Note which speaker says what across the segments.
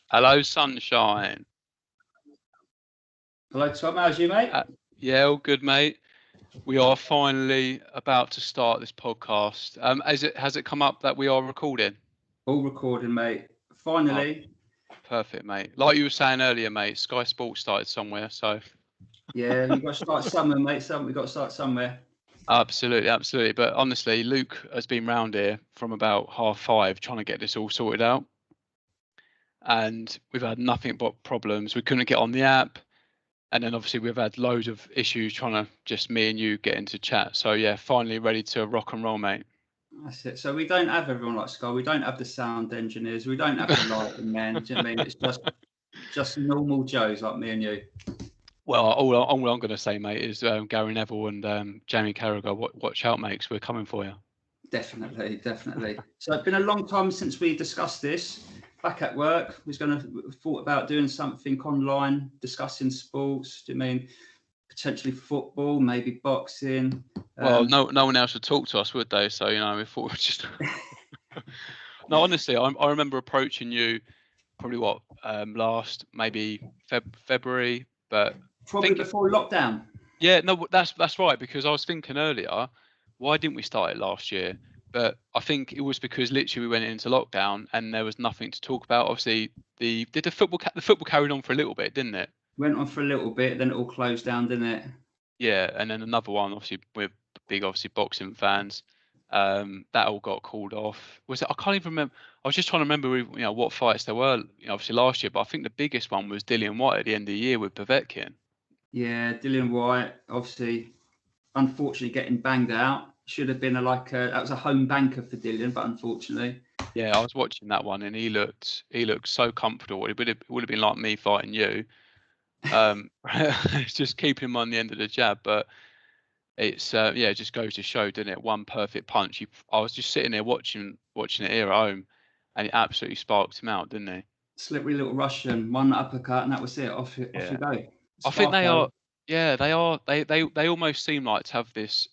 Speaker 1: Hello, sunshine.
Speaker 2: Hello, Tom. How's you, mate?
Speaker 1: Yeah, all good, mate. We are finally about to start this podcast. Has it come up that we are recording?
Speaker 2: All recording, mate.
Speaker 1: Oh,
Speaker 2: Finally.
Speaker 1: perfect, mate. Like you were saying earlier, mate, Sky Sports started somewhere, so
Speaker 2: Yeah, we've got to start somewhere, mate. We've got to start somewhere.
Speaker 1: absolutely, absolutely. But honestly, Luke has been round here from about 5:30 trying to get this all sorted out, and we've had nothing but problems. We couldn't get on the app. And then obviously we've had loads of issues trying to just me and you get into chat. So yeah, finally ready to rock and roll, mate.
Speaker 2: That's it. So we don't have everyone like Sky. We don't have the sound engineers. We don't have the lighting men. Do you know what I mean? It's just normal Joes like me and you.
Speaker 1: Well, all I'm going to say, mate, is Gary Neville and Jamie Carragher, watch out, mates. We're coming for you.
Speaker 2: Definitely, definitely. So it's been a long time since we discussed this. Back at work, we was going to thought about doing something online, discussing sports. Do you mean potentially football, maybe boxing?
Speaker 1: Well, no one else would talk to us, would they? So we thought we'd just. No, honestly, I remember approaching you probably last maybe February, but
Speaker 2: probably before lockdown.
Speaker 1: Yeah, no, that's right, because I was thinking earlier, why didn't we start it last year? But I think it was because literally we went into lockdown and there was nothing to talk about. Obviously, the football carried on for a little bit, didn't it?
Speaker 2: Went on for a little bit, then it all closed down, didn't it?
Speaker 1: Yeah, and then another one. Obviously, we're big, obviously boxing fans. That all got called off. Was it? I can't even remember. I was just trying to remember, what fights there were. Obviously last year, but I think the biggest one was Dillian White at the end of the year with Povetkin.
Speaker 2: Yeah, Dillian White, obviously, unfortunately getting banged out. Should have been that was a home banker for Dillian, but unfortunately.
Speaker 1: Yeah, I was watching that one and he looked so comfortable. It would have been like me fighting you. Just keep him on the end of the jab, but it's it just goes to show, doesn't it? One perfect punch. I was just sitting there watching it here at home, and it absolutely sparked him out, didn't he?
Speaker 2: Slippery little Russian, one uppercut, and that was it. Off you go.
Speaker 1: I think they
Speaker 2: Sparko.
Speaker 1: are. Yeah, they are. They almost seem like to have this.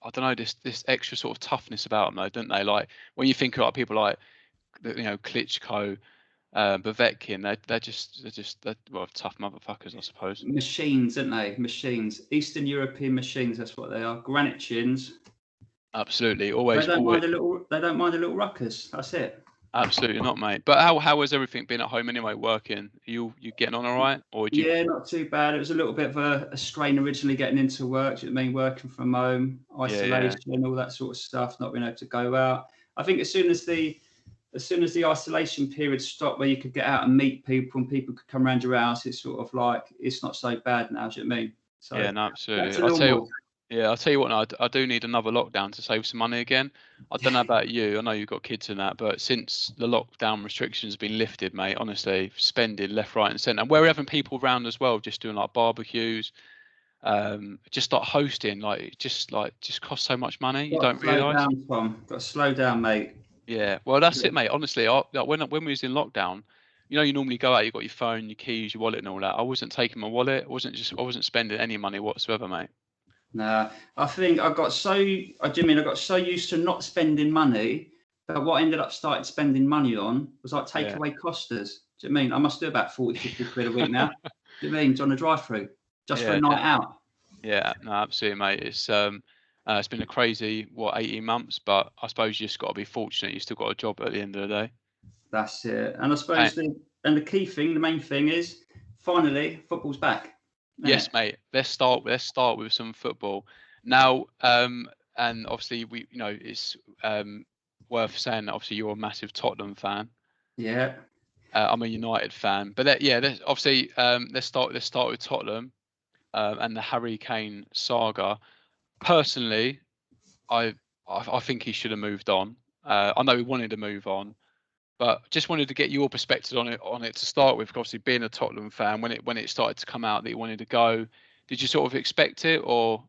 Speaker 1: I don't know, this extra sort of toughness about them, though, don't they? Like when you think about people like Klitschko, Povetkin, they're well, tough motherfuckers, I suppose.
Speaker 2: Machines, aren't they? Machines. Eastern European machines, that's what they are. Granite chins.
Speaker 1: Absolutely,
Speaker 2: They don't mind a little ruckus. That's it.
Speaker 1: absolutely not, mate. But how has everything been at home anyway? Working? You getting on all right, or do you?
Speaker 2: Yeah, not too bad. It was a little bit of a strain originally getting into work. I mean, working from home, isolation, all that sort of stuff, not being able to go out. I think as soon as the isolation period stopped, where you could get out and meet people and people could come around your house, it's sort of like it's not so bad now. Do you know what I mean? So
Speaker 1: Yeah, no, absolutely.
Speaker 2: that's a normal.
Speaker 1: I'll tell you what. Now, I do need another lockdown to save some money again. I don't know about you. I know you've got kids and that, but since the lockdown restrictions have been lifted, mate, honestly, spending left, right, and centre, and we're having people around as well, just doing like barbecues, just like hosting, just costs so much money. You don't
Speaker 2: Slow
Speaker 1: realise.
Speaker 2: down, Tom. Got to slow down, mate.
Speaker 1: Yeah, well, that's it, mate. Honestly, when we was in lockdown, you normally go out, you got your phone, your keys, your wallet, and all that. I wasn't taking my wallet. I wasn't spending any money whatsoever, mate.
Speaker 2: Nah, I think I got so. I got so used to not spending money that what I ended up started spending money on was like takeaway Costas. Do you know what I mean? I must do about 40, 50 quid a week now. Do you know what I mean? On a drive-through, just for a night out.
Speaker 1: Yeah, no, absolutely, mate. It's been a crazy 18 months, but I suppose you just got to be fortunate. You still got a job at the end of the day.
Speaker 2: That's it. And I suppose the key thing, the main thing is finally football's back.
Speaker 1: Yes, mate. Let's start with some football now. And obviously it's worth saying that obviously you're a massive Tottenham fan.
Speaker 2: Yeah.
Speaker 1: I'm a United fan, but obviously let's start with Tottenham and the Harry Kane saga. Personally, I think he should have moved on. I know he wanted to move on, but just wanted to get your perspective on it to start with. Obviously, being a Tottenham fan, when it started to come out that he wanted to go, did you sort of expect it, or?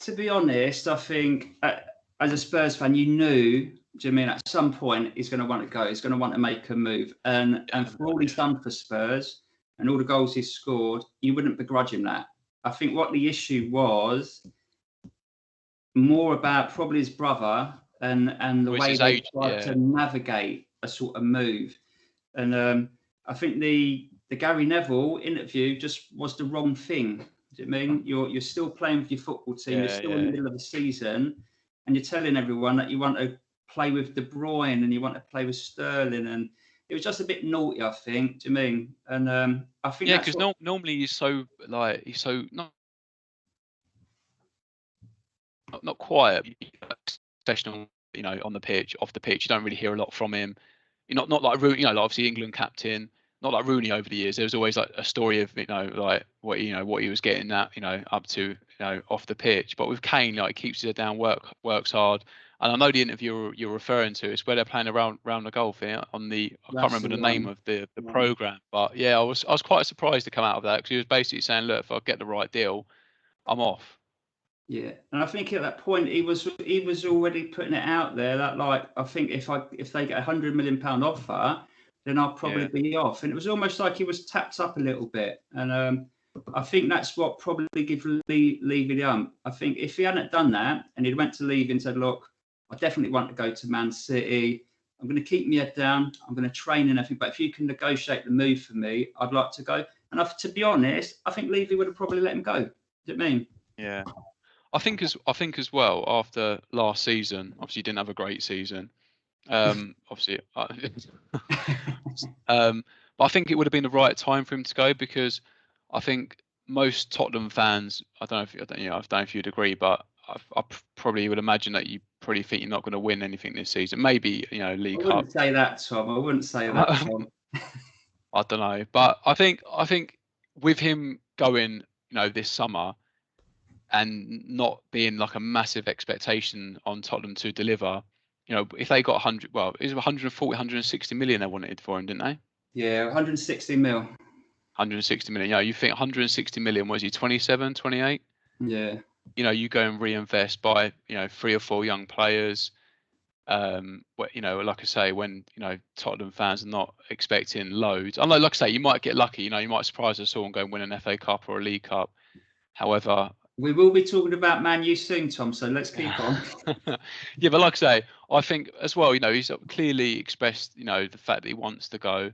Speaker 2: To be honest, I think as a Spurs fan, you knew. Do you mean at some point he's going to want to go? He's going to want to make a move, and for all he's done for Spurs and all the goals he's scored, you wouldn't begrudge him that. I think what the issue was more about probably his brother and the way they tried to navigate a sort of move. And I think the Gary Neville interview just was the wrong thing. Do you mean you're still playing with your football team? You're still in the middle of the season, and you're telling everyone that you want to play with De Bruyne and you want to play with Sterling, and it was just a bit naughty, I think. Do you mean? And I think
Speaker 1: Yeah,
Speaker 2: that's
Speaker 1: because
Speaker 2: what.
Speaker 1: normally he's so not quiet, professional. On the pitch, off the pitch, you don't really hear a lot from him. You're not like Rooney, like obviously England captain, not like Rooney over the years. There was always like a story of like what he was getting at up to off the pitch. But with Kane, like, he keeps his head down, works hard. And I know the interview you're referring to is where they're playing around the golf on the, I can't
Speaker 2: That's
Speaker 1: remember
Speaker 2: the
Speaker 1: the name
Speaker 2: one.
Speaker 1: of the program, but yeah, I was quite surprised to come out of that, because he was basically saying, look, if I get the right deal, I'm off.
Speaker 2: Yeah, and I think at that point he was already putting it out there that, like, I think if they get £100 million offer, then I'll probably be off. And it was almost like he was tapped up a little bit. And I think that's what probably gave Levy the ump. I think if he hadn't done that and he went to Levy and said, look, I definitely want to go to Man City. I'm going to keep my head down. I'm going to train and everything. But if you can negotiate the move for me, I'd like to go. And to be honest, I think Levy would have probably let him go. Do you know what I mean?
Speaker 1: Yeah. I think as well, after last season, obviously he didn't have a great season. Obviously, but I think it would have been the right time for him to go, because I think most Tottenham fans, I don't know if you'd agree, but I probably would imagine that you probably think you're not going to win anything this season. Maybe
Speaker 2: I
Speaker 1: League Cup.
Speaker 2: wouldn't say that, Tom. I wouldn't say that, Tom.
Speaker 1: I don't know, but I think with him going, this summer, and not being like a massive expectation on Tottenham to deliver, if they got 100, well, it was 140, 160 million they wanted for him, didn't they?
Speaker 2: Yeah, 160 mil.
Speaker 1: 160 million. You think 160 million, was he 27, 28?
Speaker 2: Yeah.
Speaker 1: You go and reinvest, buy, 3 or 4 young players. Like I say, when Tottenham fans are not expecting loads. I know, like I say, you might get lucky. You might surprise us all and go and win an FA Cup or a League Cup. However,
Speaker 2: we will be talking about Man U soon, Tom. So let's keep on.
Speaker 1: Yeah, but like I say, I think as well, he's clearly expressed, the fact that he wants to go.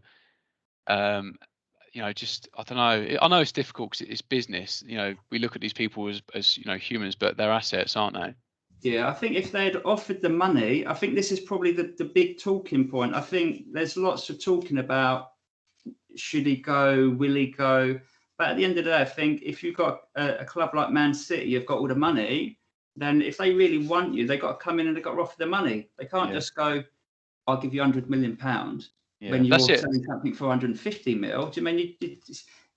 Speaker 1: Just, I don't know. I know it's difficult because it's business. We look at these people as humans, but they're assets, aren't they?
Speaker 2: Yeah, I think if they'd offered the money, I think this is probably the big talking point. I think there's lots of talking about, should he go, will he go? But at the end of the day, I think if you've got a club like Man City, you've got all the money, then if they really want you, they've got to come in and they've got to offer the money. They can't just go, I'll give you £100 million when you're selling something for 150 mil. Do you mean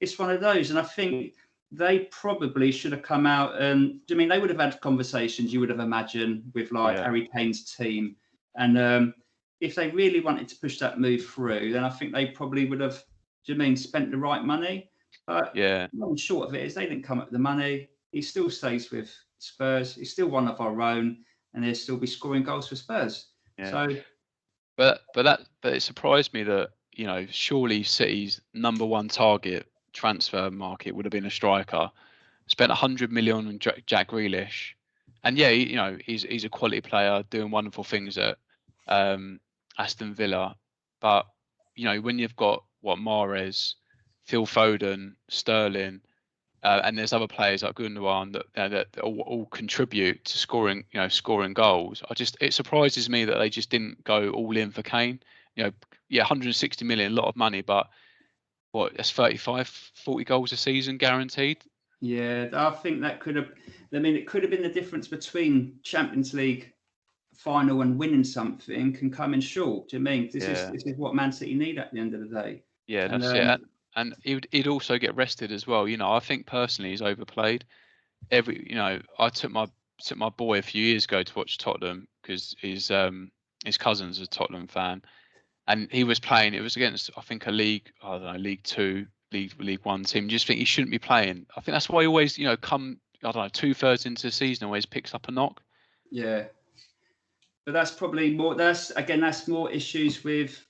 Speaker 2: it's one of those? And I think they probably should have come out and, do you mean they would have had conversations, you would have imagined, with like Harry Kane's team. And if they really wanted to push that move through, then I think they probably would have, do you mean, spent the right money? But long short of it is they didn't come up with the money. He still stays with Spurs. He's still one of our own, and he'll still be scoring goals for Spurs.
Speaker 1: Yeah.
Speaker 2: So,
Speaker 1: but it surprised me that surely City's number one target transfer market would have been a striker. Spent 100 million on Jack Grealish, and he's a quality player doing wonderful things at Aston Villa. But when you've got Mahrez, Phil Foden, Sterling, and there's other players like Gundogan that all contribute to scoring goals. It surprises me that they just didn't go all in for Kane. 160 million, a lot of money, but that's 35, 40 goals a season guaranteed.
Speaker 2: Yeah, I think that could have. I mean, it could have been the difference between Champions League final and winning something can come in short. Do you mean this is what Man City need at the end of the day?
Speaker 1: Yeah, that's it. And he'd also get rested as well. I think personally he's overplayed. I took my boy a few years ago to watch Tottenham because his cousin's a Tottenham fan, and he was playing. It was against, I think, League 2, League 1 team. You just think he shouldn't be playing. I think that's why he always come, I don't know, 2/3 into the season always picks up a knock.
Speaker 2: Yeah, but that's probably more. That's more issues with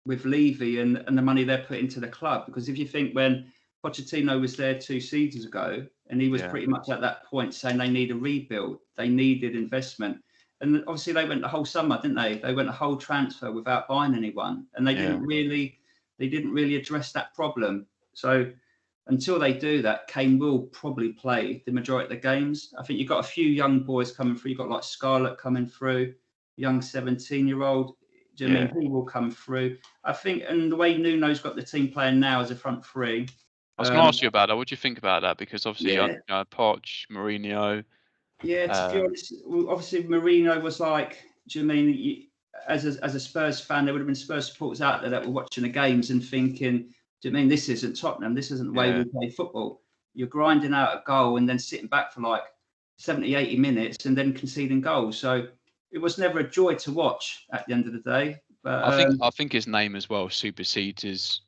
Speaker 2: Levy and the money they're putting into the club. Because if you think when Pochettino was there 2 seasons ago, and he was pretty much at that point saying they need a rebuild, they needed investment. And obviously they went the whole summer, didn't they? They went a whole transfer without buying anyone. And they didn't really, they didn't really address that problem. So until they do that, Kane will probably play the majority of the games. I think you've got a few young boys coming through. You've got like Scarlett coming through, young 17-year-old. Do you know what I mean? He will come through. I think, and the way Nuno's got the team playing now as a front three.
Speaker 1: I was going to ask you about that. What do you think about that? Because obviously, Poch, Mourinho.
Speaker 2: Yeah, to be honest, obviously Mourinho was like, do you mean, as a Spurs fan, there would have been Spurs supporters out there that were watching the games and thinking, do you mean this isn't Tottenham? This isn't the way we play football. You're grinding out a goal and then sitting back for like 70, 80 minutes and then conceding goals. So it was never a joy to watch at the end of the day. But
Speaker 1: I think his name as well supersedes his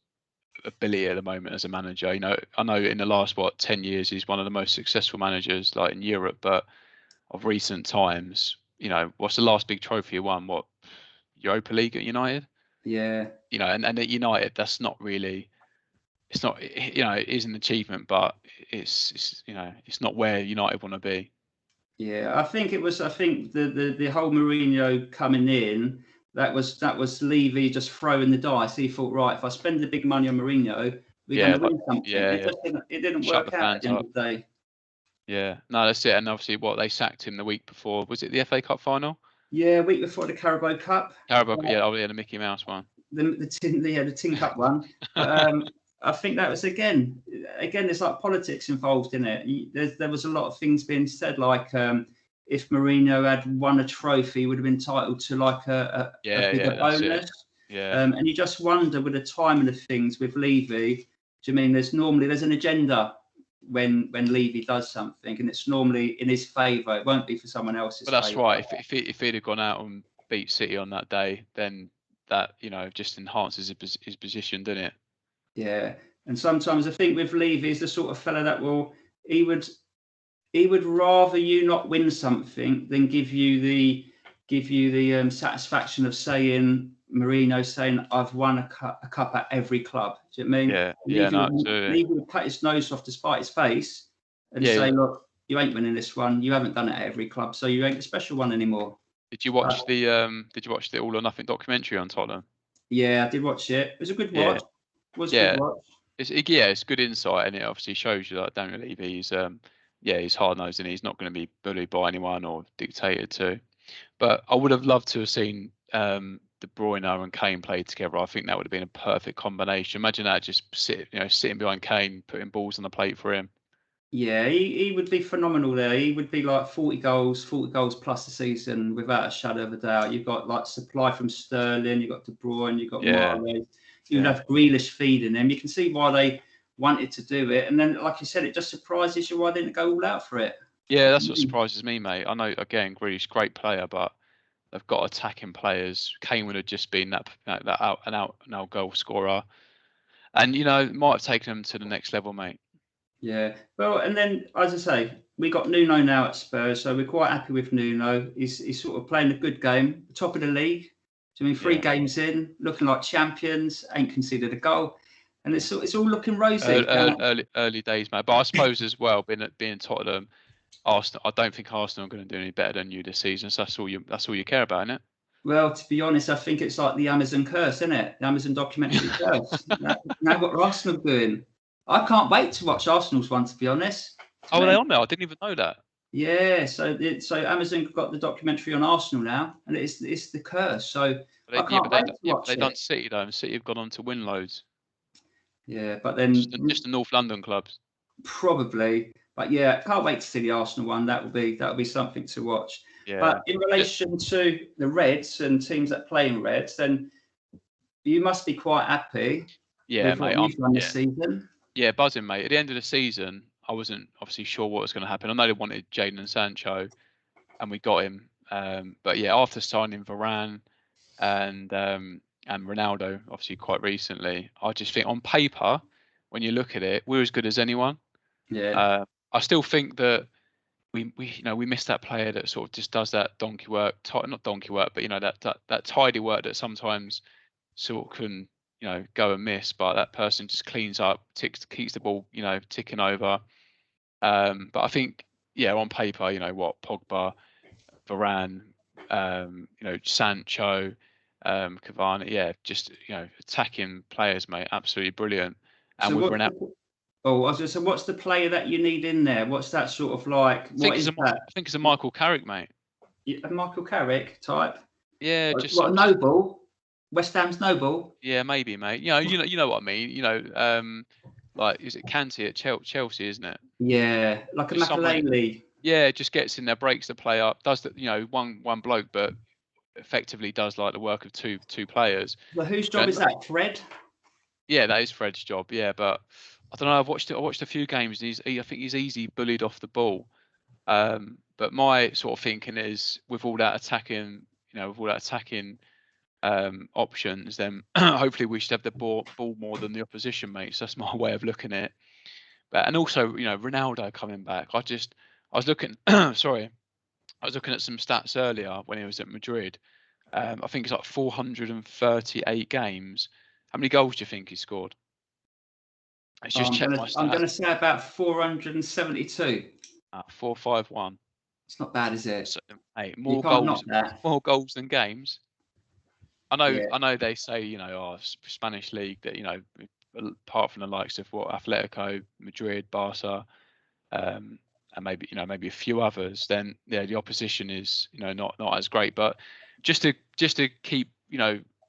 Speaker 1: ability at the moment as a manager. You know, I know in the last 10 years he's one of the most successful managers like in Europe, but of recent times, you know, what's the last big trophy he won? What, Europa League at United?
Speaker 2: Yeah.
Speaker 1: You know, and at United, that's not really. It's not, you know, it is an achievement, but it's you know, it's not where United want to be.
Speaker 2: Yeah, I think it was. I think the whole Mourinho coming in, that was Levy just throwing the dice. He thought, right, if I spend the big money on Mourinho, we're going to win something. It didn't
Speaker 1: Shut
Speaker 2: work
Speaker 1: the
Speaker 2: out at
Speaker 1: fans
Speaker 2: the end
Speaker 1: up.
Speaker 2: of the day.
Speaker 1: Yeah, no, that's it. And obviously, they sacked him the week before. Was it the FA Cup final?
Speaker 2: Yeah, a week before the Carabao Cup.
Speaker 1: Carabao, the Mickey Mouse one.
Speaker 2: The Tin Cup one. But I think that was again, there's like politics involved in it. There was a lot of things being said, like if Mourinho had won a trophy, he would have been entitled to like a bigger bonus.
Speaker 1: Yeah.
Speaker 2: And you just wonder with the timing of things with Levy. Do you mean there's an agenda when Levy does something, and it's normally in his favour. It won't be for someone else's.
Speaker 1: But that's
Speaker 2: favour.
Speaker 1: right. If he'd have gone out and beat City on that day, then that, you know, just enhances his position, doesn't it?
Speaker 2: Yeah, and sometimes I think with Levy, he's the sort of fella that he would rather you not win something than give you the satisfaction of saying Mourinho saying I've won a cup at every club. Do you know what I mean?
Speaker 1: Absolutely.
Speaker 2: Levy would cut his nose off to spite his face and say, look, you ain't winning this one. You haven't done it at every club, so you ain't a special one anymore.
Speaker 1: Did you watch the All or Nothing documentary on Tottenham?
Speaker 2: Yeah, I did watch it. It was a good watch. Good watch.
Speaker 1: It's good insight, and it obviously shows you that Daniel Levy he's hard nosed and he's not going to be bullied by anyone or dictated to. But I would have loved to have seen De Bruyne and Kane play together. I think that would have been a perfect combination. Imagine that, just sitting behind Kane, putting balls on the plate for him.
Speaker 2: Yeah, he would be phenomenal there. He would be like 40 goals plus a season without a shadow of a doubt. You've got like supply from Sterling, you've got De Bruyne, you've got Mahrez. You'd have Grealish feeding them. You can see why they wanted to do it. And then, like you said, it just surprises you why they didn't go all out for it.
Speaker 1: Yeah, that's what surprises me, mate. I know, again, Grealish, great player, but they've got attacking players. Kane would have just been that out and out goal scorer. And, you know, might have taken them to the next level, mate.
Speaker 2: Yeah. Well, and then, as I say, we got Nuno now at Spurs, so we're quite happy with Nuno. He's sort of playing a good game, top of the league. So, I mean, 3 games in, looking like champions, ain't conceded a goal. And it's all looking rosy.
Speaker 1: Early days, mate. But I suppose as well, being Tottenham, Arsenal, I don't think Arsenal are going to do any better than you this season. So that's all you care about, isn't it?
Speaker 2: Well, to be honest, I think it's like the Amazon curse, isn't it? The Amazon documentary curse. Now what Arsenal doing? I can't wait to watch Arsenal's one, to be honest.
Speaker 1: Are they on there? I didn't even know that.
Speaker 2: Yeah, so Amazon got the documentary on Arsenal now, and it's the curse. So I can't wait to watch it.
Speaker 1: They've done City though, and City have gone on to win loads.
Speaker 2: Yeah, but then
Speaker 1: just the North London clubs.
Speaker 2: Probably, but yeah, can't wait to see the Arsenal one. That will be something to watch.
Speaker 1: Yeah.
Speaker 2: But in relation to the Reds and teams that play in Reds, then you must be quite happy.
Speaker 1: Yeah,
Speaker 2: with
Speaker 1: mate.
Speaker 2: What you've done this season.
Speaker 1: Yeah, buzzing, mate. At the end of the season, I wasn't obviously sure what was going to happen. I know they wanted Jadon Sancho, and we got him. But yeah, after signing Varane and Ronaldo, obviously quite recently, I just think on paper, when you look at it, we're as good as anyone.
Speaker 2: Yeah.
Speaker 1: I still think that we missed that player that sort of just does that donkey work, not donkey work, but that tidy work that sometimes sort of can go and miss, but that person just cleans up, keeps the ball ticking over. But I think on paper, Pogba, Varane, Sancho, Cavani, yeah, just attacking players, mate, absolutely brilliant. And
Speaker 2: So
Speaker 1: with
Speaker 2: what?
Speaker 1: Ronaldo,
Speaker 2: Oh, I was going to say, what's the player that you need in there? What's that sort of like?
Speaker 1: I think
Speaker 2: What
Speaker 1: it's
Speaker 2: is
Speaker 1: a
Speaker 2: that?
Speaker 1: I think it's a Michael Carrick, mate.
Speaker 2: A Michael Carrick type?
Speaker 1: Yeah, just
Speaker 2: What, a
Speaker 1: just
Speaker 2: Noble? West Ham's Noble?
Speaker 1: yeah, maybe, mate. You know what I mean. Like is it Kante at Chelsea, isn't it?
Speaker 2: Yeah, like a
Speaker 1: Just someone,
Speaker 2: Makalele.
Speaker 1: yeah, just gets in there, breaks the play up, does the one bloke, but effectively does like the work of two players.
Speaker 2: Well, whose job
Speaker 1: And
Speaker 2: is that? Fred?
Speaker 1: yeah, that is Fred's job. Yeah, but I don't know. I watched a few games. And I think he's easy bullied off the ball. But my sort of thinking is with all that attacking, options, then hopefully we should have the ball more than the opposition, mates. That's my way of looking at it. But and also, Ronaldo coming back. I was looking. Sorry, I was looking at some stats earlier when he was at Madrid. I think it's like 438 games. How many goals do you think he scored? Let's just check my
Speaker 2: I'm
Speaker 1: stats.
Speaker 2: gonna say about 472.
Speaker 1: 451.
Speaker 2: It's not bad, is it?
Speaker 1: So, hey,
Speaker 2: You can't knock that.
Speaker 1: more goals than games.
Speaker 2: Yeah,
Speaker 1: I know they say, Spanish league that, apart from the likes of what Atletico, Madrid, Barca, and maybe a few others, then yeah, the opposition is, not as great. But just to keep,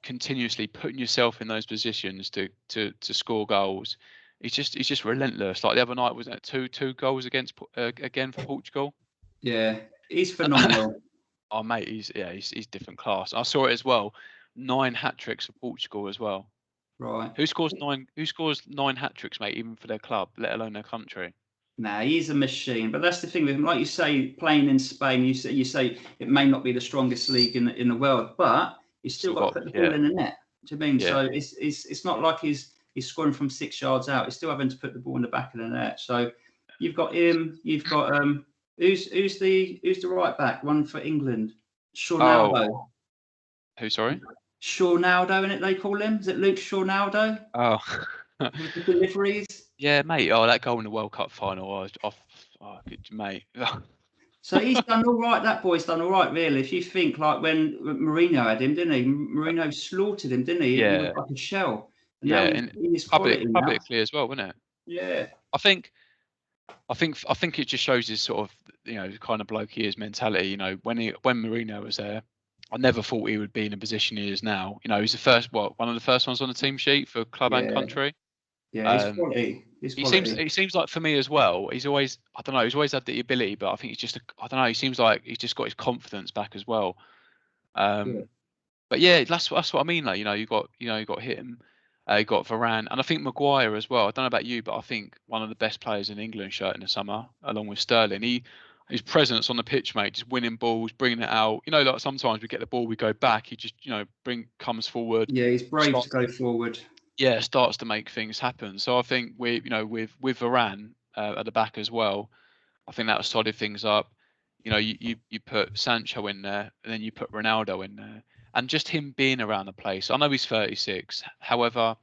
Speaker 1: continuously putting yourself in those positions to score goals, he's just relentless. Like the other night, was that two goals again for Portugal?
Speaker 2: yeah, he's phenomenal.
Speaker 1: Oh mate, he's different class. I saw it as well. 9 hat tricks for Portugal as well.
Speaker 2: Right.
Speaker 1: Who scores 9 hat tricks, mate, even for their club, let alone their country?
Speaker 2: Nah, he's a machine. But that's the thing with him. Like you say, playing in Spain, you say it may not be the strongest league in the world, but he's still
Speaker 1: Still
Speaker 2: got to
Speaker 1: got,
Speaker 2: put the ball
Speaker 1: yeah,
Speaker 2: in the net. Do you mean?
Speaker 1: yeah.
Speaker 2: So it's not like he's scoring from 6 yards out. He's still having to put the ball in the back of the net. So you've got him. You've got who's the right back? One for England,
Speaker 1: Oh,
Speaker 2: Shawnaldo.
Speaker 1: who? Sorry.
Speaker 2: Shawnaldo, in it they call him. Is it Luke Shawnaldo
Speaker 1: Oh,
Speaker 2: with the deliveries?
Speaker 1: yeah, mate. Oh, that goal in the World Cup final was off. Oh, good, mate.
Speaker 2: So he's done all right. That boy's done all right, really. If you think like when Mourinho had him, didn't he? Mourinho slaughtered him, didn't he? He was
Speaker 1: Yeah,
Speaker 2: like a shell. And now
Speaker 1: yeah,
Speaker 2: he's
Speaker 1: and
Speaker 2: in his quality now.
Speaker 1: publicly as well, wasn't it?
Speaker 2: Yeah,
Speaker 1: I think, I think it just shows his sort of, the kind of bloke he is mentality. When Mourinho was there, I never thought he would be in the position he is now. He's one of the first ones on the team sheet for club and
Speaker 2: yeah,
Speaker 1: country.
Speaker 2: yeah. His
Speaker 1: Um,
Speaker 2: quality. His
Speaker 1: he seems
Speaker 2: quality.
Speaker 1: he seems like for me as well. He's always, I don't know, he's always had the ability, but I think I don't know. He seems like he's just got his confidence back as well.
Speaker 2: Yeah,
Speaker 1: Um, but yeah, that's what I mean. Like, you got him, you got Varane, and I think Maguire as well. I don't know about you, but I think one of the best players in England shirt in the summer, along with Sterling. His presence on the pitch, mate, just winning balls, bringing it out. Like sometimes we get the ball, we go back. He just, comes forward,
Speaker 2: yeah. He's brave to
Speaker 1: starts,
Speaker 2: go forward.
Speaker 1: yeah, starts to make things happen. So I think with Varane at the back as well, I think that will solid things up. You put Sancho in there, and then you put Ronaldo in there, and just him being around the place. I know he's 36, however,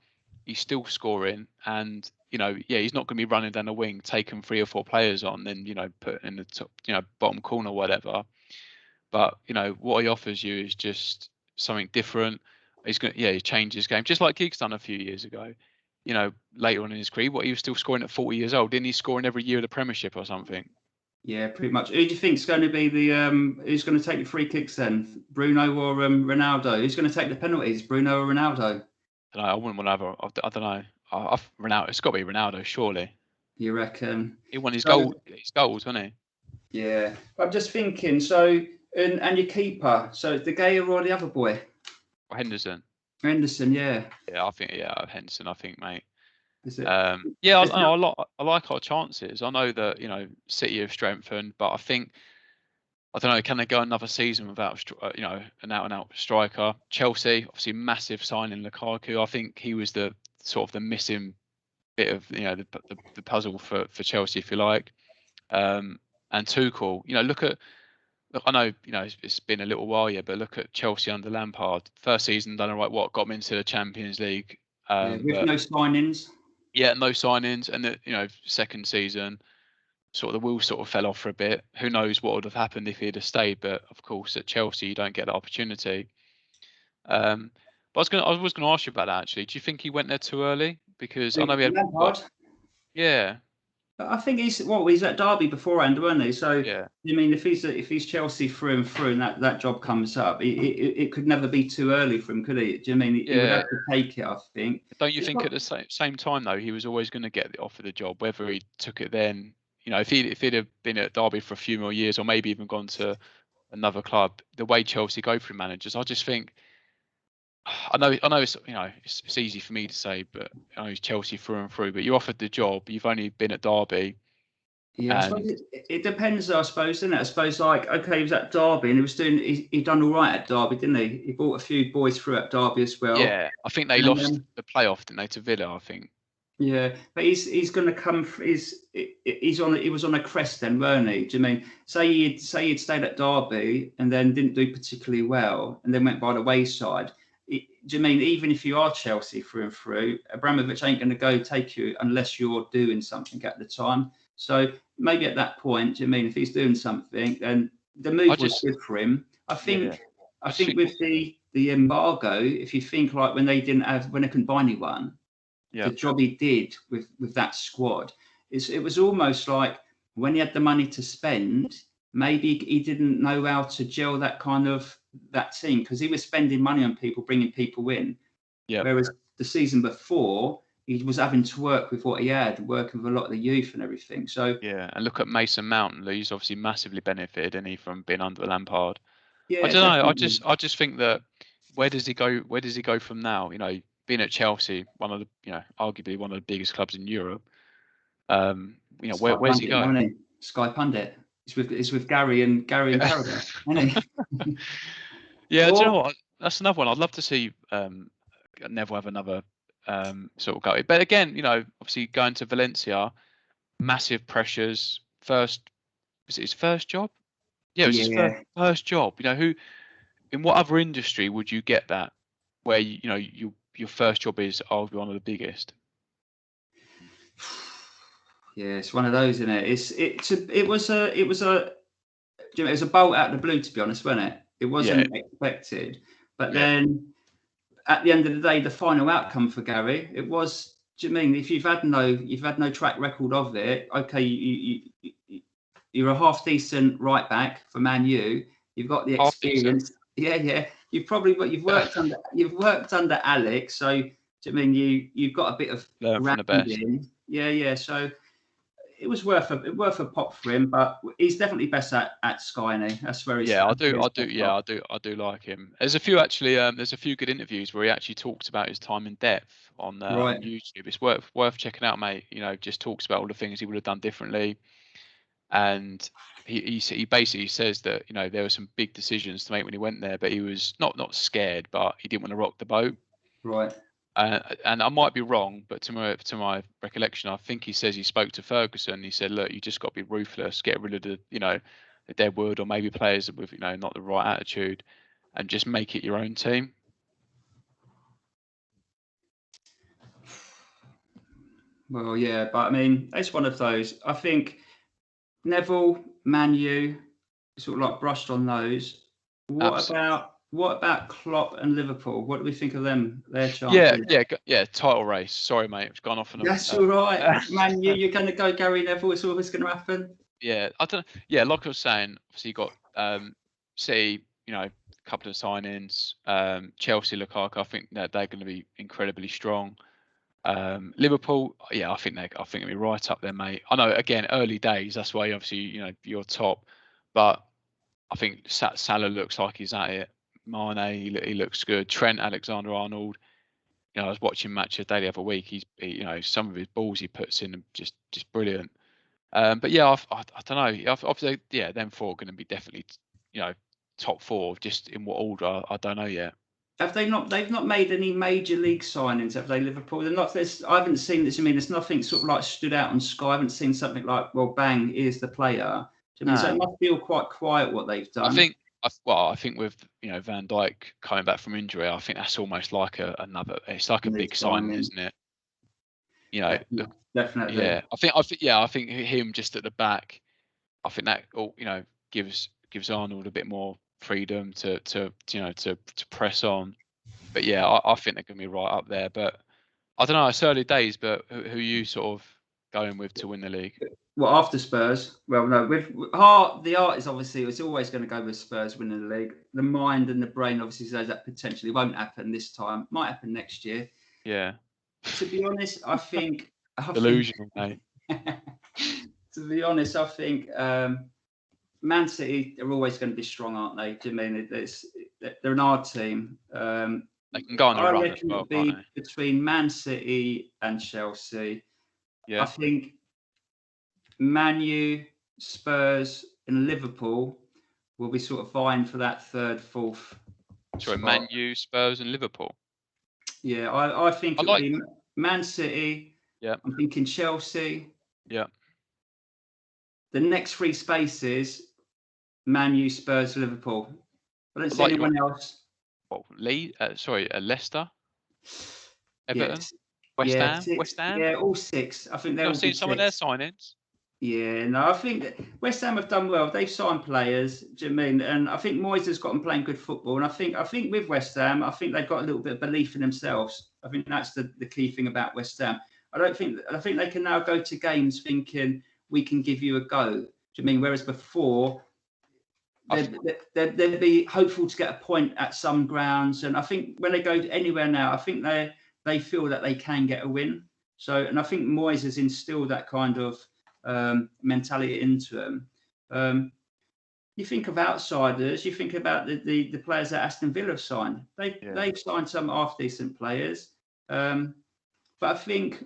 Speaker 1: he's still scoring, and yeah, he's not going to be running down the wing, taking 3 or 4 players on, then put in the top, bottom corner, or whatever. But what he offers you is just something different. He changed his game, just like Giggs done a few years ago. Later on in his career, he was still scoring at 40 years old. Didn't he score in every year of the Premiership or something?
Speaker 2: Yeah, pretty much. Who do you think's going to be the who's going to take the free kicks then? Bruno or Ronaldo? Who's going to take the penalties? Bruno or Ronaldo?
Speaker 1: I wouldn't want to have I don't know. Ronaldo. It's got to be Ronaldo, surely.
Speaker 2: You reckon?
Speaker 1: He won
Speaker 2: So
Speaker 1: his goals, wasn't he?
Speaker 2: yeah, I'm just thinking. So and your keeper. So the Gea or the other boy,
Speaker 1: Or Henderson.
Speaker 2: Henderson. Yeah,
Speaker 1: Yeah, I think Henderson. I think, mate.
Speaker 2: is it?
Speaker 1: Yeah,
Speaker 2: It's not,
Speaker 1: I like our chances. I know that City have strengthened, but I think I don't know. Can they go another season without an out and out striker? Chelsea, obviously, massive signing Lukaku. I think he was the sort of the missing bit of the puzzle for Chelsea, if you like. And Tuchel, look, I know it's been a little while, yeah, but look at Chelsea under Lampard. First season done all right. Got them into the Champions League,
Speaker 2: yeah, with
Speaker 1: but
Speaker 2: no signings.
Speaker 1: yeah, no signings, and the second season, sort of the wheels sort of fell off for a bit. Who knows what would have happened if he'd have stayed? But of course, at Chelsea, you don't get that opportunity. But I was gonna ask you about that actually. Do you think he went there too early? Because I know he had
Speaker 2: Lampard.
Speaker 1: yeah,
Speaker 2: I think he's at Derby beforehand, weren't he? So
Speaker 1: yeah,
Speaker 2: I mean, if he's Chelsea through and through, and that job comes up, it could never be too early for him, could it? Do you mean he would
Speaker 1: yeah.
Speaker 2: have to take it? I think.
Speaker 1: Don't you
Speaker 2: It's
Speaker 1: think
Speaker 2: not,
Speaker 1: at the same time though, he was always going to get the offer the job, whether he took it then, if he'd have been at Derby for a few more years, or maybe even gone to another club, the way Chelsea go through managers, I just think, I know it's it's easy for me to say, but I know it's Chelsea through and through. But you offered the job, you've only been at Derby,
Speaker 2: yeah, I suppose
Speaker 1: and
Speaker 2: it depends. I suppose, doesn't it? I suppose like okay, he was at Derby and he done all right at Derby, didn't he? He brought a few boys through at Derby as well,
Speaker 1: yeah, I think they
Speaker 2: and
Speaker 1: lost the playoff, didn't they, to Villa? I think.
Speaker 2: yeah, but he's going to come. He was on a crest then, weren't he? Do you mean say he'd stayed at Derby and then didn't do particularly well and then went by the wayside? Do you mean even if you are Chelsea through and through, Abramovich ain't going to go take you unless you're doing something at the time. So maybe at that point, do you mean if he's doing something, then the
Speaker 1: I
Speaker 2: move was
Speaker 1: just,
Speaker 2: good for him. I
Speaker 1: yeah,
Speaker 2: think. I
Speaker 1: I just
Speaker 2: think
Speaker 1: think,
Speaker 2: with the embargo, if you think like when they couldn't buy anyone,
Speaker 1: yeah,
Speaker 2: the job he did with that squad, it was almost like when he had the money to spend, maybe he didn't know how to gel that team because he was spending money on people, bringing people in.
Speaker 1: yeah.
Speaker 2: Whereas the season before, he was having to work with what he had, working with a lot of the youth and everything. So
Speaker 1: Yeah, and look at Mason Mount. He's obviously massively benefited, and he from being under Lampard. I
Speaker 2: yeah,
Speaker 1: don't know.
Speaker 2: definitely.
Speaker 1: I just think that where does he go? Where does he go from now? Being at Chelsea, one of the arguably one of the biggest clubs in Europe.
Speaker 2: Sky
Speaker 1: Where's he
Speaker 2: Pundit,
Speaker 1: go?
Speaker 2: isn't he? Sky Pundit. It's with Gary and
Speaker 1: Yeah,
Speaker 2: Carragher, isn't he?
Speaker 1: yeah. Do you know
Speaker 2: Or
Speaker 1: what? That's another one. I'd love to see Neville have another sort of go. But again, obviously going to Valencia, massive pressures. Was it his first job? Yeah, it was his
Speaker 2: yeah.
Speaker 1: first job. Who in what other industry would you get that where your first job is arguably one of the biggest?
Speaker 2: Yeah, it's one of those, isn't it? It was a bolt out of the blue, to be honest, wasn't it? It
Speaker 1: Yeah,
Speaker 2: wasn't expected, but
Speaker 1: yeah.
Speaker 2: then at the end of the day, the final outcome for Gary, it was. Do you mean if you've had no track record of it? Okay, you're a half decent right back for Man U. You've got the
Speaker 1: Half decent.
Speaker 2: experience. Yeah, yeah. You've worked under Alex, so do you mean you've got a bit of
Speaker 1: Learn from the best.
Speaker 2: grounding? Yeah, yeah. So it was worth a pop for him, but he's definitely best at Sky, and that's where he's
Speaker 1: Yeah,
Speaker 2: that's where he's
Speaker 1: I do.
Speaker 2: best
Speaker 1: Yeah,
Speaker 2: off.
Speaker 1: I do like him. There's a few actually. There's a few good interviews where he actually talks about his time in depth on
Speaker 2: Right,
Speaker 1: YouTube. It's worth checking out, mate. Just talks about all the things he would have done differently, and he basically says that there were some big decisions to make when he went there, but he was not scared, but he didn't want to rock the boat.
Speaker 2: right.
Speaker 1: And I might be wrong, but to my recollection, I think he says he spoke to Ferguson. He said, "Look, you just got to be ruthless, get rid of the dead wood, or maybe players with not the right attitude, and just make it your own team."
Speaker 2: Well, yeah, but I mean, it's one of those. I think Neville, Man U, sort of like brushed on those.
Speaker 1: Absolutely.
Speaker 2: What about Klopp and Liverpool? What do we think of them? Their
Speaker 1: Yeah,
Speaker 2: chances?
Speaker 1: yeah, yeah. Title race. Sorry, mate. It's gone off on
Speaker 2: That's
Speaker 1: a.
Speaker 2: all right. Man U, you're going to go Gary Neville. It's always going to happen.
Speaker 1: Yeah, I don't. Yeah, like I was saying, obviously you got City. A couple of signings. Chelsea, Lukaku. I think that they're going to be incredibly strong. Liverpool, yeah, I think they'll be right up there, mate. I know, again, early days. That's why obviously you're top, but I think Salah looks like he's at it. Mane, he looks good. Trent Alexander-Arnold. I was watching Match of the Day the other week. Some of his balls he puts in are just brilliant. But yeah, I don't know. Obviously, yeah, them four are going to be definitely top four. Just in what order, I don't know yet.
Speaker 2: Have they not? They've not made any major league signings, have they? Liverpool. They're not. I haven't seen this. I mean, there's nothing sort of like stood out on Sky. I haven't seen something like, well, bang, here's the player. Do you mean so? It
Speaker 1: No.
Speaker 2: must feel quite quiet what they've
Speaker 1: I
Speaker 2: done.
Speaker 1: think, I think with Van Dijk coming back from injury, I think that's almost like another. It's like a
Speaker 2: League
Speaker 1: big signing,
Speaker 2: signing,
Speaker 1: isn't it? Look,
Speaker 2: definitely.
Speaker 1: yeah. I think him just at the back. I think that gives Arnold a bit more freedom to press on. But yeah, I think they're going to be right up there. But I don't know. It's early days, but who are you sort of going with to win the league?
Speaker 2: Well, after Spurs, well, no, with heart, the art is obviously it's always going to go with Spurs winning the league. The mind and the brain obviously says that potentially won't happen this time. Might happen next year.
Speaker 1: Yeah.
Speaker 2: To be honest, I think
Speaker 1: Delusional, mate.
Speaker 2: To be honest, I think Man City are always going to be strong, aren't they? Do you mean they're an hard team?
Speaker 1: They can go on a
Speaker 2: I
Speaker 1: run as
Speaker 2: reckon
Speaker 1: well,
Speaker 2: it'll
Speaker 1: can't
Speaker 2: be between Man City and Chelsea.
Speaker 1: they?
Speaker 2: I
Speaker 1: Yeah.
Speaker 2: think Man U, Spurs, and Liverpool will be sort of vying for that third, fourth
Speaker 1: Sorry,
Speaker 2: spot.
Speaker 1: Man U, Spurs, and Liverpool.
Speaker 2: Yeah, I think it'll be Man City.
Speaker 1: Yeah.
Speaker 2: I'm thinking Chelsea.
Speaker 1: Yeah.
Speaker 2: The next three spaces, Man U, Spurs, Liverpool. I don't see
Speaker 1: like
Speaker 2: anyone else.
Speaker 1: What, Leicester, Everton,
Speaker 2: Yes.
Speaker 1: West
Speaker 2: Yeah,
Speaker 1: Ham, West Ham.
Speaker 2: Yeah, all six. I think they'll
Speaker 1: You've
Speaker 2: all be
Speaker 1: seen some of their
Speaker 2: six.
Speaker 1: signings.
Speaker 2: Yeah, no, I think that West Ham have done well. They've signed players. Do you mean? And I think Moyes has got them playing good football. And I think with West Ham, I think they've got a little bit of belief in themselves. I think that's the key thing about West Ham. I think they can now go to games thinking we can give you a go. Do you mean? Whereas before, they'd be hopeful to get a point at some grounds. And I think when they go anywhere now, I think they feel that they can get a win. So, and I think Moyes has instilled that kind of mentality into them. You think of outsiders, you think about the players that Aston Villa have signed. They've signed some half decent players, but I think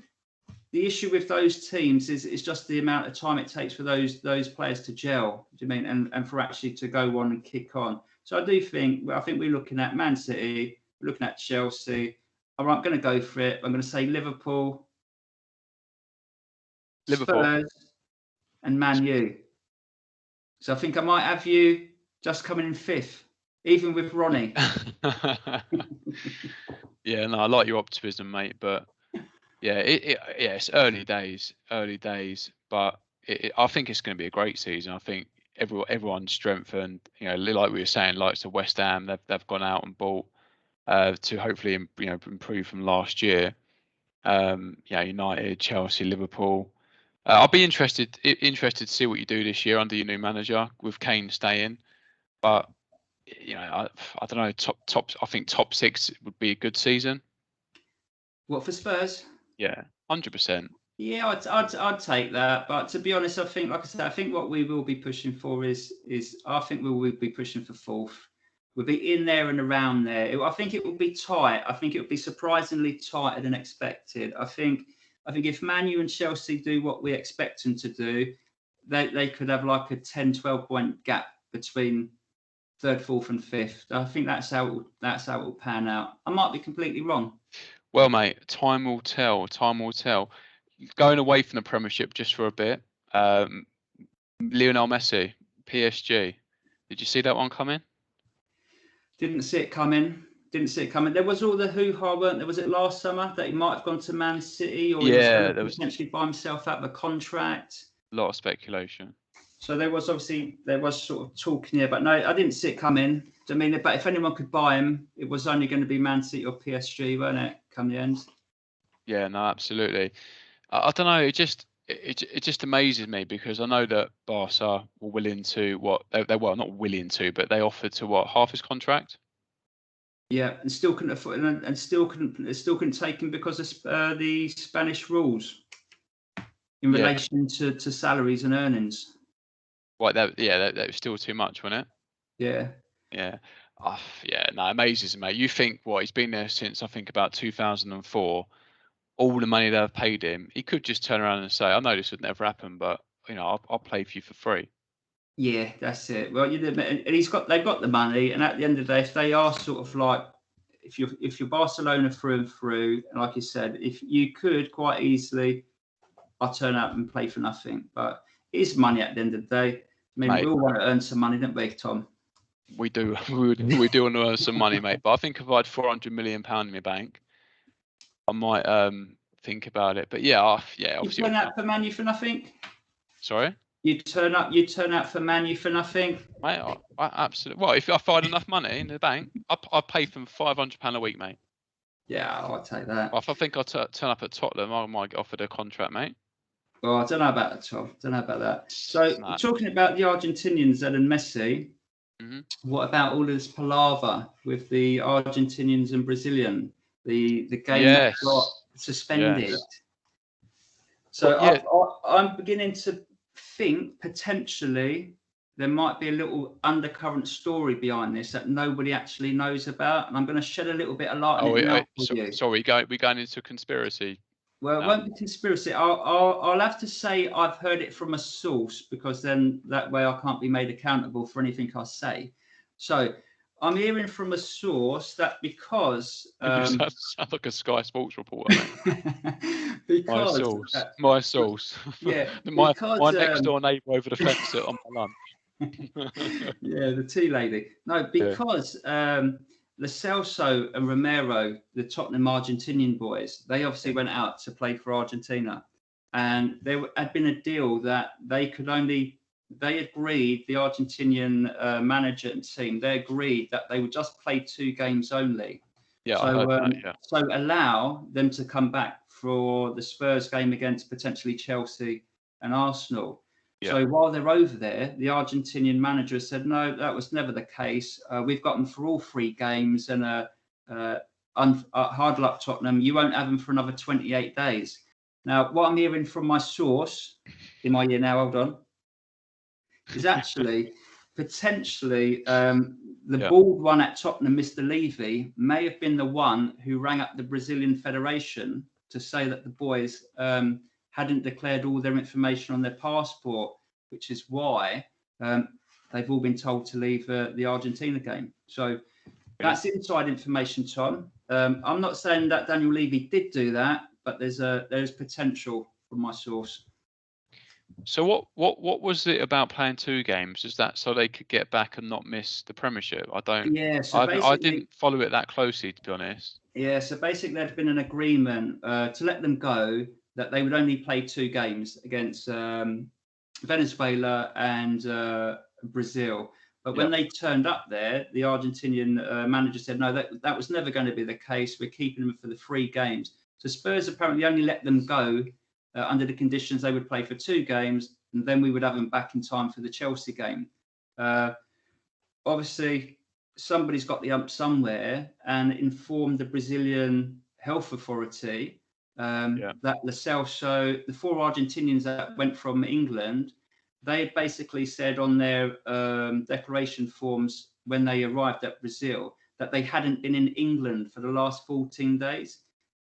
Speaker 2: the issue with those teams is just the amount of time it takes for those players to gel. Do you mean and for actually to go on and kick on? So I think we're looking at Man City, we're looking at Chelsea. I'm going to go for it. I'm going to say Liverpool. Spurs, and Man U. So I think I might have you just coming in fifth, even with Ronnie.
Speaker 1: Yeah, no, I like your optimism, mate. But yeah, it's early days, but I think it's going to be a great season. I think everyone's strengthened. Like we were saying, like to West Ham, they've gone out and bought to hopefully improve from last year. United, Chelsea, Liverpool. I'll be interested to see what you do this year under your new manager with Kane staying. But I don't know. Top. I think top 6 would be a good season.
Speaker 2: What for Spurs?
Speaker 1: Yeah, 100%.
Speaker 2: Yeah, I'd take that. But to be honest, I think, like I said, I think what we will be pushing for is I think we will be pushing for fourth. We'll be in there and around there. I think it will be tight. I think it will be surprisingly tighter than expected. I think if Man U and Chelsea do what we expect them to do, they could have like a 10, 12 point gap between third, fourth, and fifth. I think that's how it will pan out. I might be completely wrong.
Speaker 1: Well, mate, time will tell. Time will tell. Going away from the Premiership just for a bit. Lionel Messi, PSG. Did you see that one coming?
Speaker 2: Didn't see it coming. There was all the hoo-ha, weren't there? Was it last summer that he might have gone to Man City, or he was going to potentially buy himself out of a contract?
Speaker 1: A lot of speculation.
Speaker 2: So there was sort of talk in here, but no, I didn't see it coming. I mean, but if anyone could buy him, it was only going to be Man City or PSG, weren't it? Come the end.
Speaker 1: Yeah, no, absolutely. I don't know. It just amazes me because I know that Barca were willing to they were not willing to, but they offered to half his contract.
Speaker 2: Yeah, and still couldn't afford, and still couldn't take him because of the Spanish rules in relation to salaries and earnings.
Speaker 1: Right, that was still too much, wasn't
Speaker 2: it? Yeah.
Speaker 1: Yeah. No, it amazes me. You think he's been there since I think about 2004. All the money they've paid him, he could just turn around and say, "I know this would never happen, but I'll play for you for free."
Speaker 2: Yeah, that's it. Well, and they've got the money, and at the end of the day, if they are sort of like, if you're Barcelona through and through, and like you said, if you could quite easily, I'll turn out and play for nothing. But it is money at the end of the day. I mean, we all want to earn some money, don't we, Tom?
Speaker 1: We do. We do want to earn some money, mate. But I think if I had £400 million in my bank, I might think about it. But yeah, obviously.
Speaker 2: You playing that for Man U for nothing?
Speaker 1: Sorry?
Speaker 2: You'd turn out for Man U for nothing.
Speaker 1: Mate, I absolutely. Well, if I had enough money in the bank, I'd pay them £500 a week, mate.
Speaker 2: Yeah, I'll take that.
Speaker 1: If I think I'll turn up at Tottenham, I might get offered a contract, mate.
Speaker 2: Well, I don't know about that, Tom. Don't know about that. So,
Speaker 1: No.
Speaker 2: talking about the Argentinians then and Messi, what about all this palaver with the Argentinians and Brazilian? The game that got suspended.
Speaker 1: Yes.
Speaker 2: So
Speaker 1: Well,
Speaker 2: I'm beginning to think potentially there might be a little undercurrent story behind this that nobody actually knows about, and I'm going to shed a little bit of light on it now for you.
Speaker 1: Sorry, we're going into a conspiracy.
Speaker 2: Well, it won't be conspiracy. I'll have to say I've heard it from a source, because then that way I can't be made accountable for anything I say. So I'm hearing from a source that because
Speaker 1: Sounds like a Sky Sports reporter, mate.
Speaker 2: because
Speaker 1: my source.
Speaker 2: Yeah,
Speaker 1: my next door neighbour over the fence on my lunch.
Speaker 2: Yeah, the tea lady. No, because Lo Celso and Romero, the Tottenham Argentinian boys, they obviously went out to play for Argentina, and there had been a deal that they agreed, the Argentinian manager and team, they agreed that they would just play 2 games only.
Speaker 1: Yeah,
Speaker 2: so,
Speaker 1: I heard that, yeah.
Speaker 2: So allow them to come back for the Spurs game against potentially Chelsea and Arsenal. Yeah. So while they're over there, the Argentinian manager said, no, that was never the case. We've got them for all 3 games, and hard luck, Tottenham. You won't have them for another 28 days. Now, what I'm hearing from my source in my ear now, hold on, is actually potentially the bald one at Tottenham, Mr. Levy, may have been the one who rang up the Brazilian Federation to say that the boys hadn't declared all their information on their passport, which is why they've all been told to leave the Argentina game. So that's inside information, Tom. I'm not saying that Daniel Levy did do that, but there's potential from my source.
Speaker 1: So what was it about playing 2 games? Is that so they could get back and not miss the Premiership? I don't. Yeah. So I didn't follow it that closely, to be honest.
Speaker 2: Yeah. So basically, there'd been an agreement to let them go, that they would only play 2 games against Venezuela and Brazil. But when they turned up there, the Argentinian manager said, no, that was never going to be the case. We're keeping them for the 3 games. So Spurs apparently only let them go under the conditions they would play for 2 games, and then we would have them back in time for the Chelsea game. Obviously, somebody's got the ump somewhere and informed the Brazilian health authority that Lo Celso, the 4 Argentinians that went from England, they had basically said on their declaration forms when they arrived at Brazil that they hadn't been in England for the last 14 days.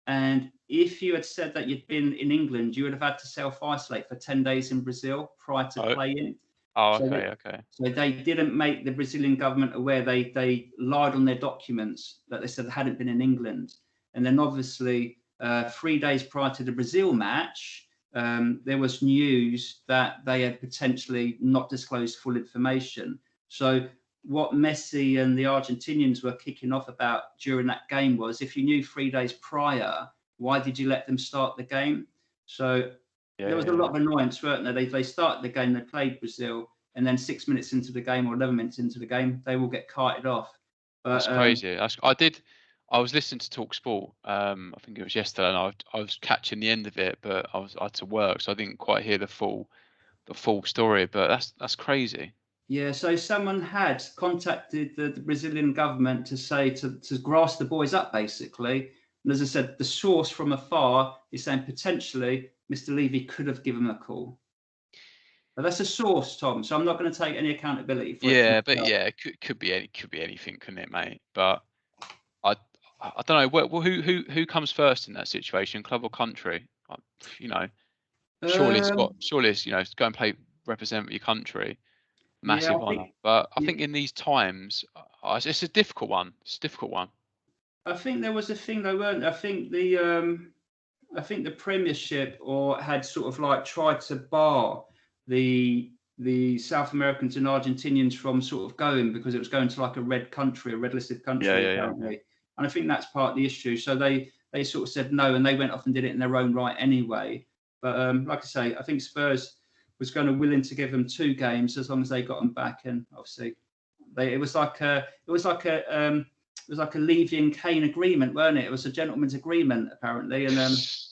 Speaker 2: And if you had said that you'd been in England, you would have had to self-isolate for 10 days in Brazil prior to playing.
Speaker 1: Okay.
Speaker 2: So they didn't make the Brazilian government aware. They lied on their documents that they said they hadn't been in England. And then obviously 3 days prior to the Brazil match, there was news that they had potentially not disclosed full information. So what Messi and the Argentinians were kicking off about during that game was, if you knew 3 days prior, why did you let them start the game? So there was a lot of annoyance, weren't there? They started the game, they played Brazil, and then 6 minutes into the game or 11 minutes into the game, they will get carted off. But,
Speaker 1: that's crazy. I was listening to Talk Sport. I think it was yesterday, and I was catching the end of it, but I had to work, so I didn't quite hear the full story. But that's crazy.
Speaker 2: Yeah, so someone had contacted the Brazilian government to say to grass the boys up, basically. And as I said, the source from afar is saying potentially Mr. Levy could have given them a call. But that's a source, Tom. So I'm not going to take any accountability for it.
Speaker 1: Yeah, but it could be anything, couldn't it, mate? But I don't know. Who comes first in that situation, club or country? Surely it's go and represent your country. Massive honour. But I think in these times, it's a difficult one.
Speaker 2: I think there was a thing though, weren't there? I think the Premiership had sort of like tried to bar the South Americans and Argentinians from sort of going, because it was going to like a red listed country apparently. Yeah. And I think that's part of the issue. So they sort of said no, and they went off and did it in their own right anyway. But like I say, I think Spurs was going to willing to give them 2 games as long as they got them back, and obviously it was like a Levy and Kane agreement, weren't it? It was a gentleman's agreement apparently, and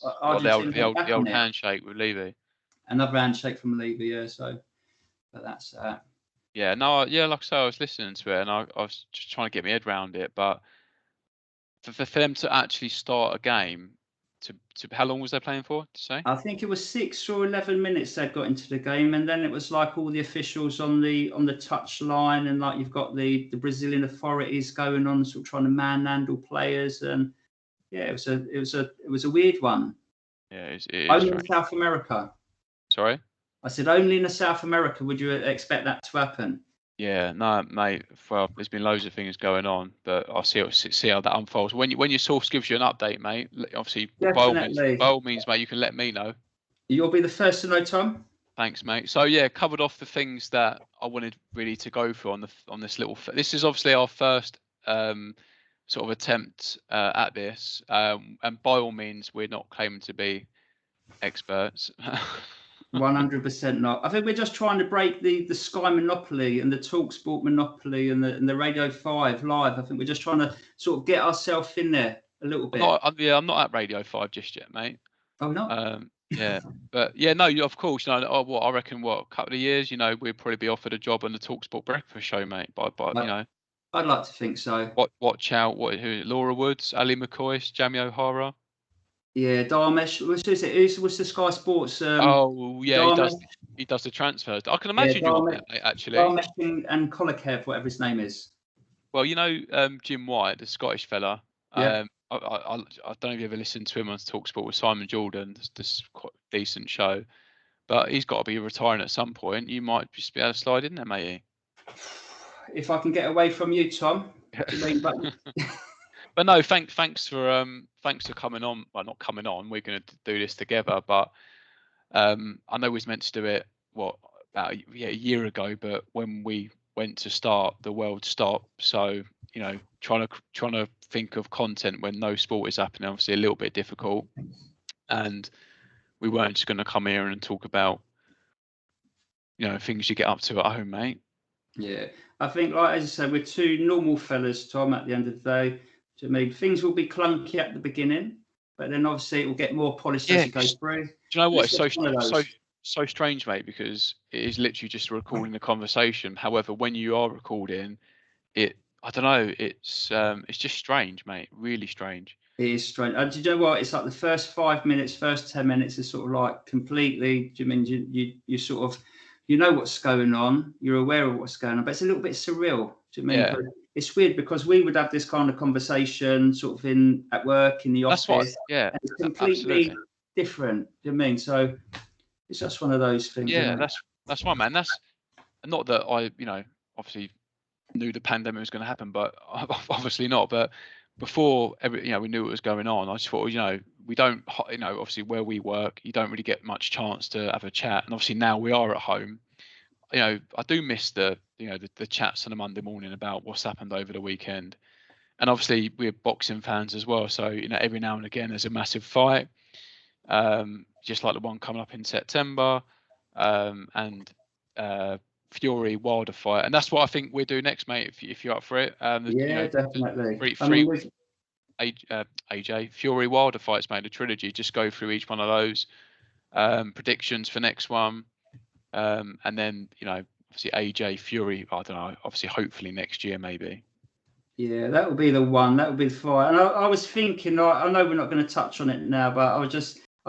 Speaker 1: What
Speaker 2: Argentina went back
Speaker 1: the
Speaker 2: on
Speaker 1: old
Speaker 2: it.
Speaker 1: handshake with Levy.
Speaker 2: Another handshake from Levy, yeah. So, but that's
Speaker 1: Yeah, no, yeah, like I say, I was listening to it and I was just trying to get my head around it, but for them to actually start a game, to how long was they playing for? To say?
Speaker 2: I think it was 6 or 11 minutes they got into the game, and then it was like all the officials on the touch line, and like you've got the Brazilian authorities going on, sort of trying to manhandle players, and yeah, it was a weird one.
Speaker 1: Yeah, it is
Speaker 2: Only in
Speaker 1: strange.
Speaker 2: South America.
Speaker 1: Sorry?
Speaker 2: I said only in South America would you expect that to happen.
Speaker 1: Yeah, no, mate. Well, there's been loads of things going on, but I'll see how that unfolds. When your source gives you an update, mate, obviously
Speaker 2: Definitely.
Speaker 1: by all means, mate, you can let me know.
Speaker 2: You'll be the first to know, Tom.
Speaker 1: Thanks, mate. So yeah, covered off the things that I wanted really to go through on this little. This is obviously our first sort of attempt at this, and by all means, we're not claiming to be experts.
Speaker 2: 100% not. I think we're just trying to break the Sky monopoly and the TalkSport monopoly and the Radio 5 Live. I think we're just trying to sort of get ourselves in there a little bit.
Speaker 1: I'm not at Radio 5 just yet, mate.
Speaker 2: Oh, no.
Speaker 1: Yeah, but yeah, no, of course, I reckon, a couple of years, we'd probably be offered a job on the TalkSport breakfast show, mate. By
Speaker 2: I'd like to think so.
Speaker 1: Watch out, Laura Woods, Ali McCoy, Jamie O'Hara.
Speaker 2: Yeah, Darmesh. What's it? What's the Sky Sports?
Speaker 1: Oh yeah,
Speaker 2: Darmesh.
Speaker 1: he does the transfers. I can imagine you on that, mate, actually.
Speaker 2: Darmesh and Kolokev, whatever his name is.
Speaker 1: Well, Jim White, the Scottish fella.
Speaker 2: Yeah.
Speaker 1: I don't know if you ever listened to him on TalkSport with Simon Jordan. This quite decent show, but he's got to be retiring at some point. You might just be able to slide in there, matey.
Speaker 2: If I can get away from you, Tom.
Speaker 1: But no, thanks for coming on. Well, not coming on. We're going to do this together, but I know we was meant to do it about a year ago, but when we went to start, the world stopped. So trying to think of content when no sport is happening, obviously a little bit difficult, and we weren't just going to come here and talk about things you get up to at home, mate.
Speaker 2: Yeah, I think, like as I said, we're 2 normal fellas, Tom. At the end of the day, to me, things will be clunky at the beginning, but then obviously it will get more polished as you go through.
Speaker 1: Do you know what? It's so strange, mate, because it is literally just recording the conversation. However, when you are recording it, I don't know, it's just strange, mate. Really strange.
Speaker 2: It is strange. Do you know what? It's like the first 5 minutes, first 10 minutes is sort of like completely. Do you mean you sort of what's going on? You're aware of what's going on, but it's a little bit surreal. Do you mean?
Speaker 1: Yeah.
Speaker 2: It's weird because we would have this kind of conversation sort of at work, in the office.
Speaker 1: Yeah.
Speaker 2: And it's completely different. Do you mean? So it's just one of those things.
Speaker 1: Yeah, that's right, man. That's not that I, obviously knew the pandemic was going to happen, but obviously not. But before we knew what was going on, I just thought, we don't, obviously where we work, you don't really get much chance to have a chat. And obviously now we are at home. I do miss the chats on a Monday morning about what's happened over the weekend. And obviously we're boxing fans as well. So, every now and again there's a massive fight. Just like the one coming up in September, and Fury Wilder fight, and that's what I think we'll do next, mate. If you're up for it,
Speaker 2: definitely.
Speaker 1: AJ Fury Wilder fights, mate. The trilogy. Just go through each one of those, predictions for next one, and then obviously AJ Fury. I don't know. Obviously, hopefully next year, maybe.
Speaker 2: Yeah, that would be the one. That would be the fight. And I was thinking, I know we're not going to touch on it now, but I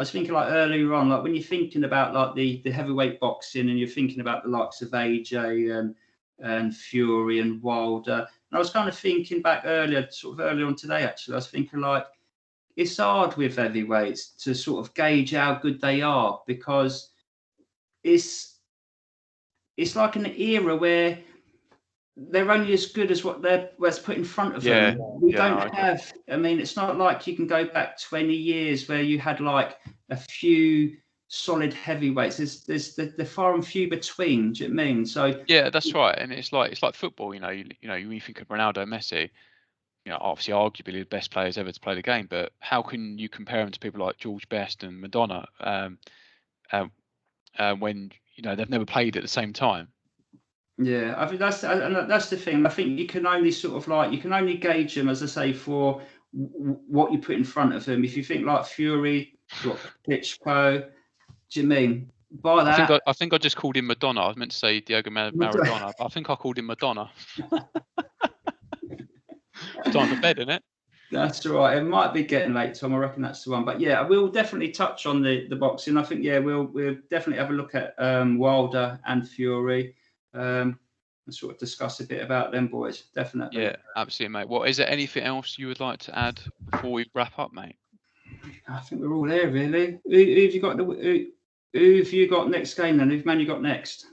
Speaker 2: was thinking like earlier on, like when you're thinking about like the heavyweight boxing and you're thinking about the likes of AJ and Fury and Wilder. And I was kind of thinking back earlier on today, actually, I was thinking like, it's hard with heavyweights to sort of gauge how good they are, because it's like an era where they're only as good as what's put in front of them. We don't have. I mean, it's not like you can go back 20 years where you had like a few solid heavyweights. They're far and few between. Do you know what I mean? So
Speaker 1: yeah, that's right. And it's like football. When you think of Ronaldo, Messi, obviously arguably the best players ever to play the game. But how can you compare them to people like George Best and Madonna? When they've never played at the same time.
Speaker 2: Yeah, I think that's the thing. I think you can only you can only gauge them, as I say, for what you put in front of them. If you think like Fury, what Klitschko, do you mean by that?
Speaker 1: I think I just called him Madonna. I was meant to say Diego Maradona, but I think I called him Madonna. It's time for bed, isn't it?
Speaker 2: That's right. It might be getting late, Tom. I reckon that's the one. But yeah, we'll definitely touch on the boxing. I think we'll definitely have a look at Wilder and Fury, and sort of discuss a bit about them boys. Definitely.
Speaker 1: Yeah, absolutely, mate. Well, is there anything else you would like to add before we wrap up, mate?
Speaker 2: I think we're all there, really. Who have you got next game then? Who's man you got next?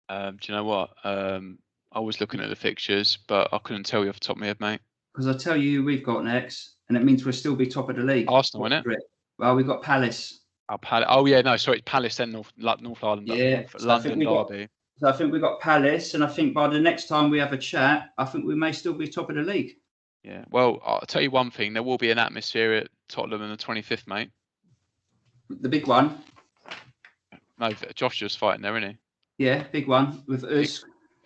Speaker 1: Do you know what? I was looking at the fixtures, but I couldn't tell you off the top of my head, mate.
Speaker 2: Because I'll tell you who we've got next, and it means we'll still be top of the league.
Speaker 1: Arsenal, innit?
Speaker 2: Well, we've got Palace.
Speaker 1: Oh yeah, no, sorry, it's Palace then North Ireland,
Speaker 2: Yeah,
Speaker 1: North London derby.
Speaker 2: So I think we've got Palace, and I think by the next time we have a chat, I think we may still be top of the league.
Speaker 1: Yeah, well, I'll tell you one thing: there will be an atmosphere at Tottenham on the 25th, mate.
Speaker 2: The big one.
Speaker 1: No, Joshua's fighting there, isn't
Speaker 2: he? Yeah, big one with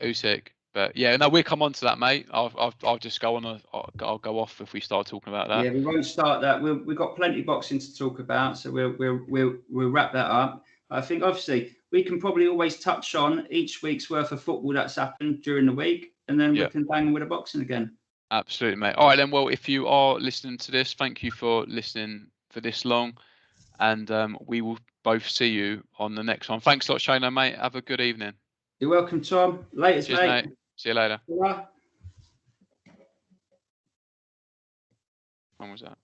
Speaker 1: Usyk. But yeah, no, we'll come on to that, mate. I'll just go on. I'll go off if we start talking about that.
Speaker 2: Yeah, we won't start that. We've got plenty of boxing to talk about, so we'll wrap that up. I think obviously we can probably always touch on each week's worth of football that's happened during the week, and then we can bang with the boxing again.
Speaker 1: Absolutely, mate. All right, then. Well, if you are listening to this, thank you for listening for this long, and we will both see you on the next one. Thanks a lot, Shane, mate. Have a good evening.
Speaker 2: You're welcome, Tom. Latest, mate.
Speaker 1: See you later.
Speaker 2: Bye.
Speaker 1: When was that?